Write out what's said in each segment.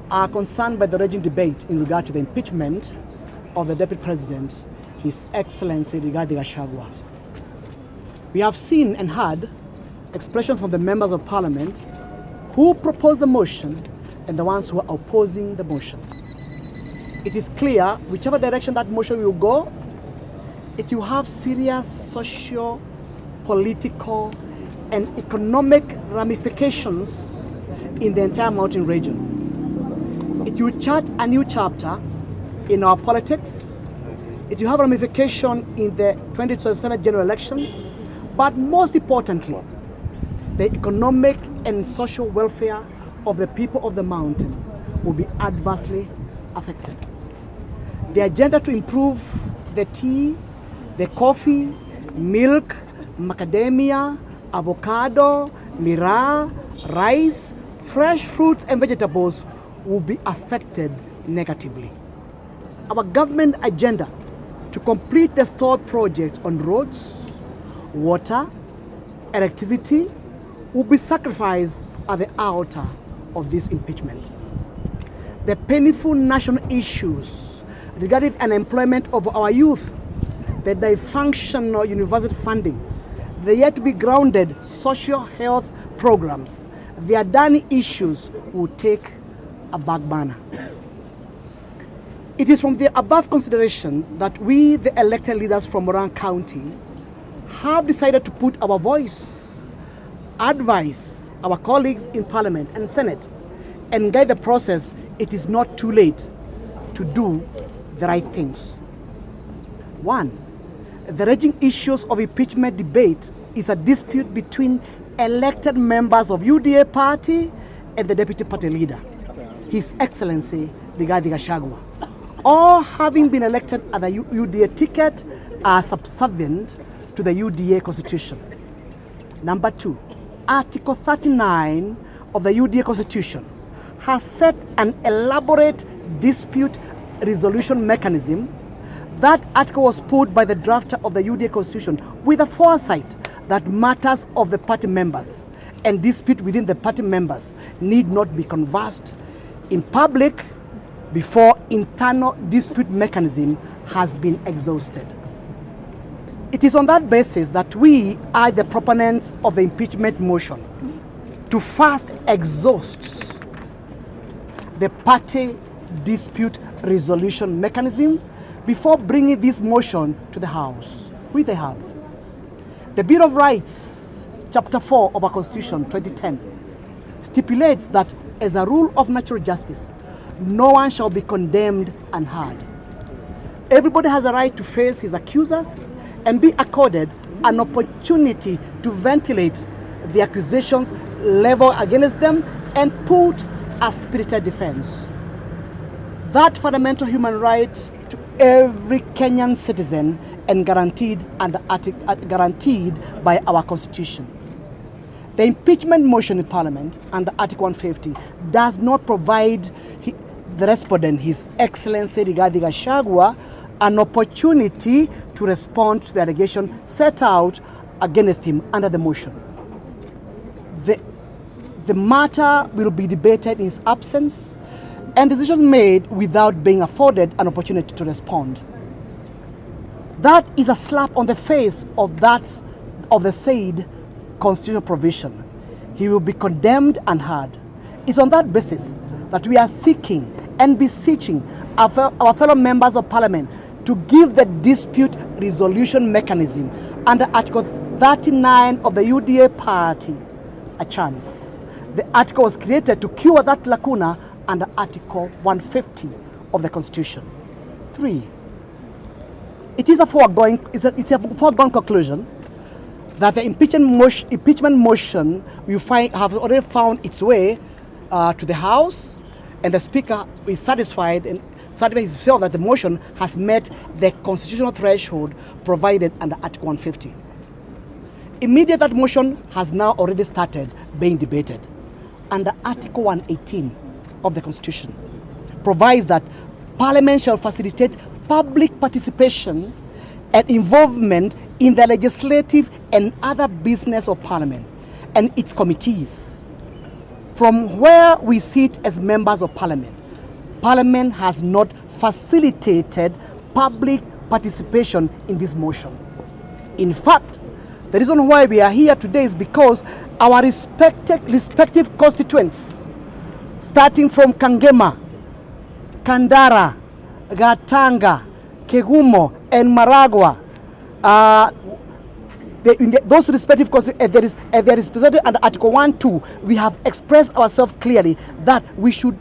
are concerned by the raging debate in regard to the impeachment of the Deputy President, His Excellency Rigathi Gachagua. We have seen and heard expressions from the members of Parliament who proposed the motion and the ones who are opposing the motion. It is clear, whichever direction that motion will go, it will have serious socio, political, and economic ramifications in the entire mountain region. It will chart a new chapter in our politics. It will have ramification in the 2027 general elections, but most importantly, the economic and social welfare of the people of the mountain will be adversely affected. The agenda to improve the tea, the coffee, milk, macadamia, avocado, miraa, rice, fresh fruits and vegetables will be affected negatively. Our government agenda to complete the stalled projects on roads, water, electricity will be sacrificed at the altar of this impeachment. The painful national issues regarding unemployment of our youth, the dysfunctional university funding, the yet to be grounded social health programs, the Adani issues will take a back burner. It is from the above consideration that we, the elected leaders from Murang'a County, have decided to put our voice, advise our colleagues in Parliament and Senate, and guide the process. It is not too late to do the right things. One, the raging issues of impeachment debate is a dispute between elected members of UDA party and the deputy party leader, His Excellency Rigathi Gachagua. All having been elected at the UDA ticket are subservient to the UDA constitution. Number two, Article 39 of the UDA constitution has set an elaborate dispute resolution mechanism. That article was put by the drafter of the UDA constitution with a foresight that matters of the party members and dispute within the party members need not be conversed in public before internal dispute mechanism has been exhausted. It is on that basis that we are the proponents of the impeachment motion to first exhaust the party dispute resolution mechanism before bringing this motion to the House, which they have. The Bill of Rights, Chapter 4 of our Constitution, 2010, stipulates that as a rule of natural justice, no one shall be condemned unheard. Everybody has a right to face his accusers and be accorded an opportunity to ventilate the accusations leveled against them and put a spirited defense. That fundamental human right to every Kenyan citizen and guaranteed by our Constitution. The impeachment motion in Parliament under Article 150 does not provide the respondent, His Excellency Rigathi Gachagua, an opportunity to respond to the allegation set out against him under the motion. The matter will be debated in his absence and decisions made without being afforded an opportunity to respond. That is a slap on the face of the said constitutional provision. He will be condemned unheard. It's on that basis that we are seeking and beseeching our fellow members of Parliament to give the dispute resolution mechanism under Article 39 of the UDA party a chance. The article was created to cure that lacuna under Article 150 of the Constitution. 3. It is a foregone conclusion that the impeachment motion have already found its way to the House, and the Speaker is satisfied himself that the motion has met the constitutional threshold provided under Article 150. Immediate that motion has now already started being debated under Article 118 of the Constitution. Provides that Parliament shall facilitate public participation and involvement in the legislative and other business of Parliament and its committees. From where we sit as members of parliament, parliament has not facilitated public participation in this motion. In fact, the reason why we are here today is because our respective constituents, starting from Kangema, Kandara, Gatanga, Kegumo, and Murang'a, those respective constituents, they are represented under Article 1(2). We have expressed ourselves clearly that we should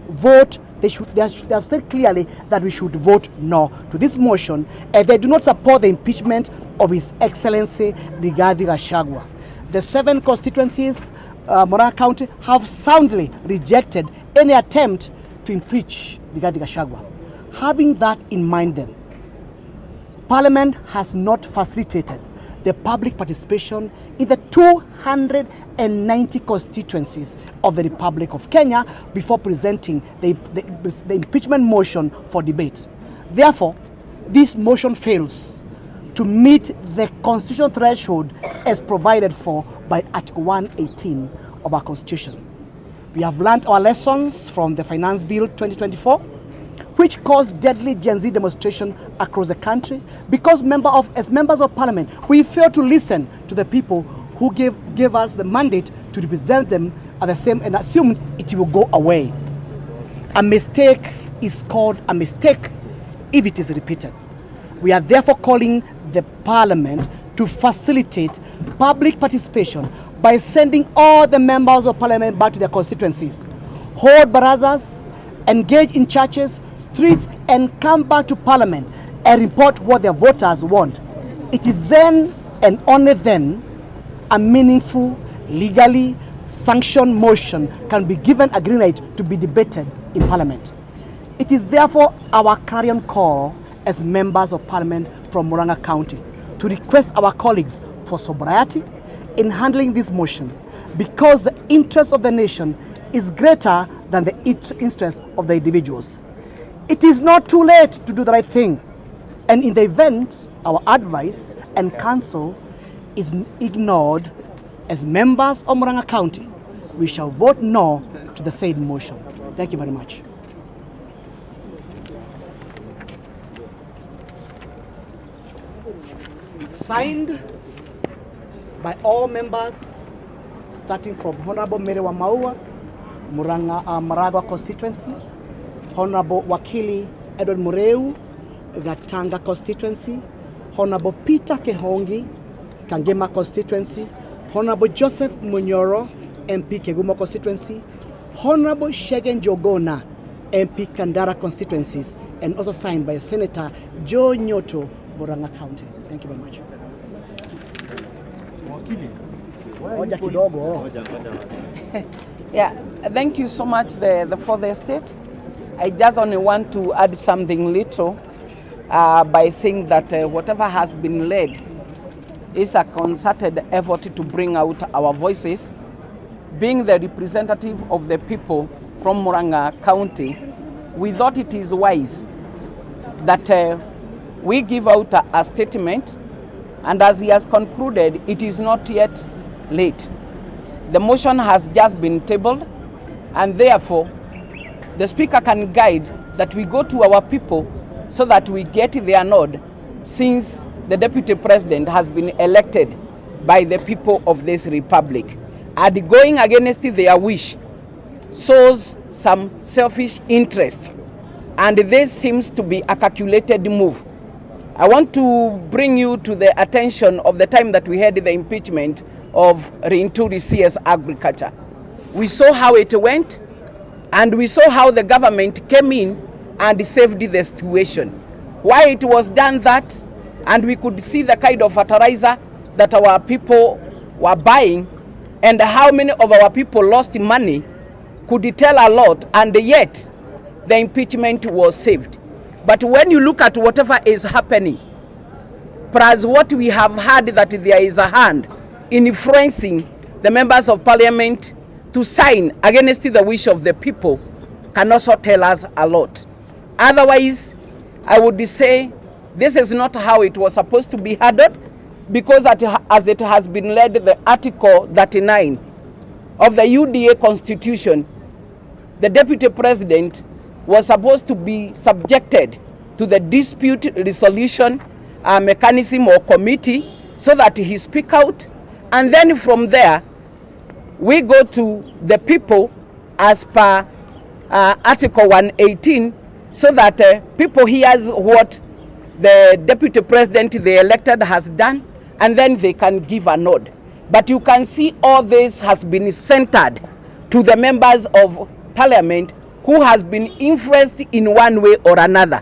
vote. They have said clearly that we should vote no to this motion, and they do not support the impeachment of His Excellency Rigathi Gachagua. The 7 constituencies, Murang'a County, have soundly rejected any attempt to impeach Rigathi Gachagua. Having that in mind, then, Parliament has not facilitated the public participation in the 290 constituencies of the Republic of Kenya before presenting the impeachment motion for debate. Therefore, this motion fails to meet the constitutional threshold as provided for by Article 118 of our Constitution. We have learned our lessons from the Finance Bill 2024, which caused deadly Gen Z demonstration across the country because as members of parliament, we failed to listen to the people who gave us the mandate to represent them at the same and assumed it will go away. A mistake is called a mistake if it is repeated. We are therefore calling the parliament to facilitate public participation by sending all the members of parliament back to their constituencies, hold barazas, engage in churches, streets, and come back to parliament and report what their voters want. It is then and only then a meaningful, legally sanctioned motion can be given a green light to be debated in parliament. It is therefore our clarion call as members of parliament from Murang'a County to request our colleagues for sobriety in handling this motion, because the interest of the nation is greater than the interest of the individuals. It is not too late to do the right thing, and in the event our advice and counsel is ignored, as members of Murang'a County, we shall vote no to the said motion. Thank you very much. Signed by all members, starting from Honorable Mary Wamaua, Murang'a constituency, Honorable Wakili Edward Mureu, Gatanga constituency, Honorable Peter Kehongi, Kangema constituency, Honorable Joseph Munyoro, MP Kegumo constituency, Honorable Shegen Jogona, MP Kandara constituencies, and also signed by Senator Joe Nyoto, Murang'a County. Thank you very much. Yeah, thank you so much, the fourth estate. I just only want to add something little by saying that whatever has been led is a concerted effort to bring out our voices. Being the representative of the people from Murang'a County, we thought it is wise that we give out a statement, and as he has concluded, it is not yet late. The motion has just been tabled, and therefore the Speaker can guide that we go to our people so that we get their nod, since the Deputy President has been elected by the people of this republic. And going against their wish shows some selfish interest, and this seems to be a calculated move. I want to bring you to the attention of the time that we had the impeachment of Rinturi CS Agriculture. We saw how it went, and we saw how the government came in and saved the situation. Why it was done that, and we could see the kind of fertilizer that our people were buying, and how many of our people lost money, could tell a lot, and yet the impeachment was saved. But when you look at whatever is happening, plus what we have heard that there is a hand in influencing the members of parliament to sign against the wish of the people, can also tell us a lot. Otherwise, I would say this is not how it was supposed to be handled, because as it has been led, the Article 39 of the UDA constitution, the deputy president was supposed to be subjected to the dispute resolution mechanism or committee so that he speak out, and then from there we go to the people as per Article 118, so that people hears what the deputy president, the elected, has done, and then they can give a nod. But you can see all this has been centered to the members of parliament who has been influenced in one way or another.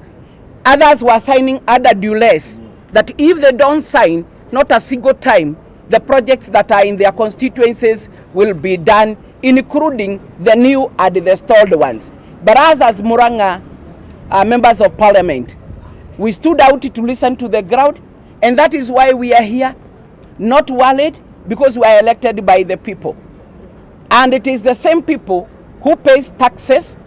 Others were signing other duress that if they don't sign, not a single time, the projects that are in their constituencies will be done, including the new and the stalled ones. But us as Murang'a members of parliament, we stood out to listen to the crowd, and that is why we are here, not worried, because we are elected by the people. And it is the same people who pays taxes,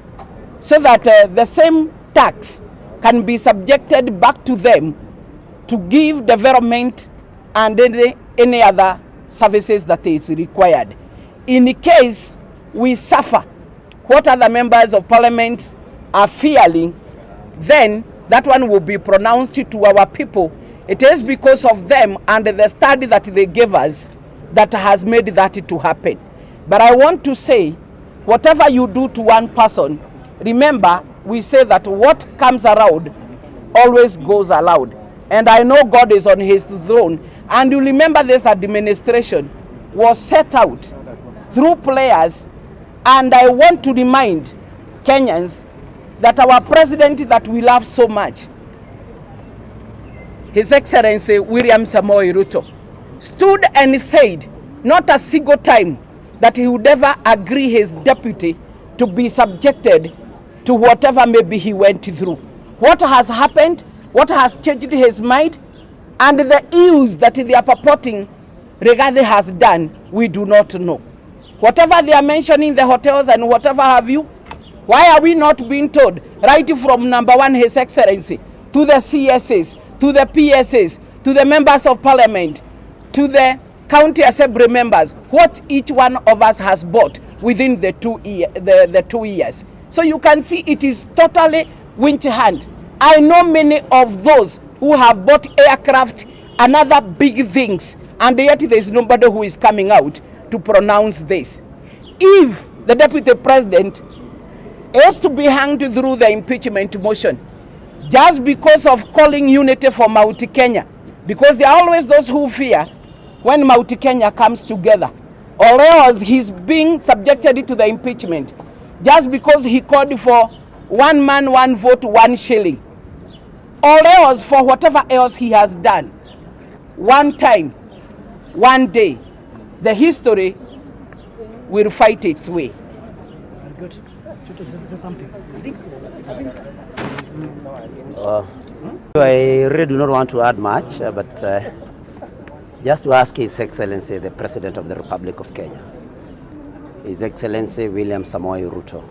so that the same tax can be subjected back to them to give development and any other services that is required. In case we suffer what other members of parliament are fearing, then that one will be pronounced to our people. It is because of them and the study that they gave us that has made that to happen. But I want to say, whatever you do to one person, remember, we say that what comes around always goes aloud. And I know God is on his throne. And you remember this administration was set out through players. And I want to remind Kenyans that our president that we love so much, His Excellency William Samoei Ruto, stood and said not a single time that he would ever agree his deputy to be subjected to whatever maybe he went through. What has happened? What has changed his mind? And the ills that they are purporting Rigathi has done, we do not know. Whatever they are mentioning, the hotels and whatever have you, why are we not being told, right from number one, His Excellency, to the CSAs, to the PSAs, to the members of parliament, to the county assembly members, what each one of us has bought within the 2 years. So you can see it is totally winter hand. I know many of those who have bought aircraft and other big things, and yet there is nobody who is coming out to pronounce this. If the deputy president is to be hanged through the impeachment motion just because of calling unity for Mount Kenya, because there are always those who fear when Mount Kenya comes together, or else he's being subjected to the impeachment just because he called for 1 man, 1 vote, 1 shilling, or else for whatever else he has done. One time, one day, the history will fight its way. Very good. This is something. I really do not want to add much, but just to ask His Excellency, the President of the Republic of Kenya, His Excellency William Samoei Ruto,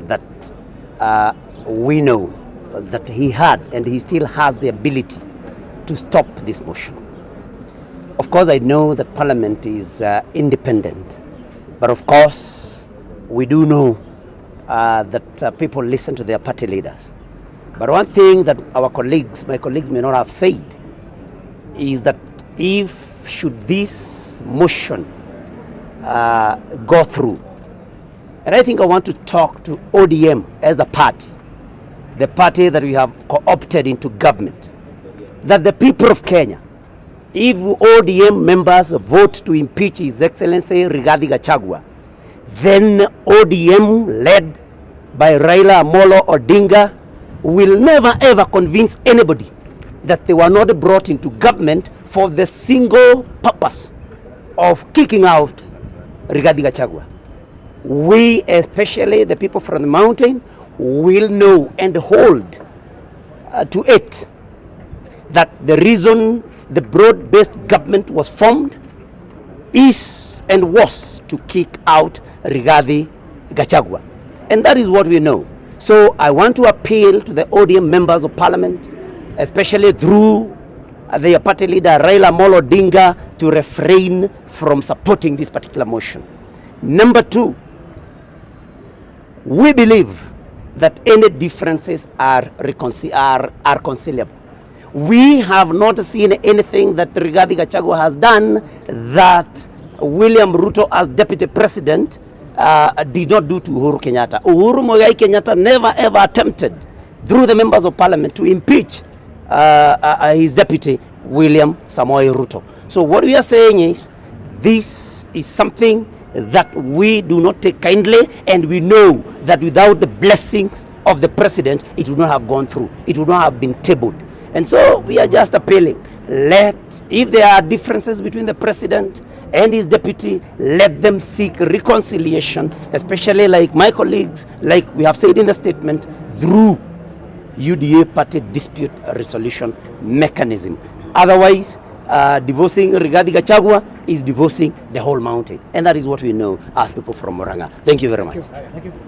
that we know that he had and he still has the ability to stop this motion. Of course, I know that Parliament is independent, but of course, we do know that people listen to their party leaders. But one thing that my colleagues may not have said is that if should this motion go through, and I think I want to talk to ODM as a party, the party that we have co-opted into government, that the people of Kenya, if ODM members vote to impeach His Excellency Rigathi Gachagua, then ODM led by Raila Amolo Odinga will never ever convince anybody that they were not brought into government for the single purpose of kicking out Rigathi Gachagua. We, especially the people from the mountain, will know and hold to it that the reason the broad-based government was formed is and was to kick out Rigathi Gachagua. And that is what we know. So I want to appeal to the ODM members of parliament, especially through their party leader Raila Amolo Odinga to refrain from supporting this particular motion. Number two, we believe that any differences are conciliable. We have not seen anything that Rigathi Gachagua has done that William Ruto as deputy president did not do to Uhuru Kenyatta. Uhuru Muigai Kenyatta never ever attempted through the members of parliament to impeach his deputy William Samoei Ruto. So what we are saying is this is something that we do not take kindly, and we know that without the blessings of the president it would not have gone through, it would not have been tabled. And so we are just appealing, if there are differences between the president and his deputy, let them seek reconciliation, especially like my colleagues, like we have said in the statement, through UDA party dispute resolution mechanism. Otherwise, divorcing Rigathi Gachagua is divorcing the whole mountain. And that is what we know as people from Murang'a. Thank you very much. Thank you.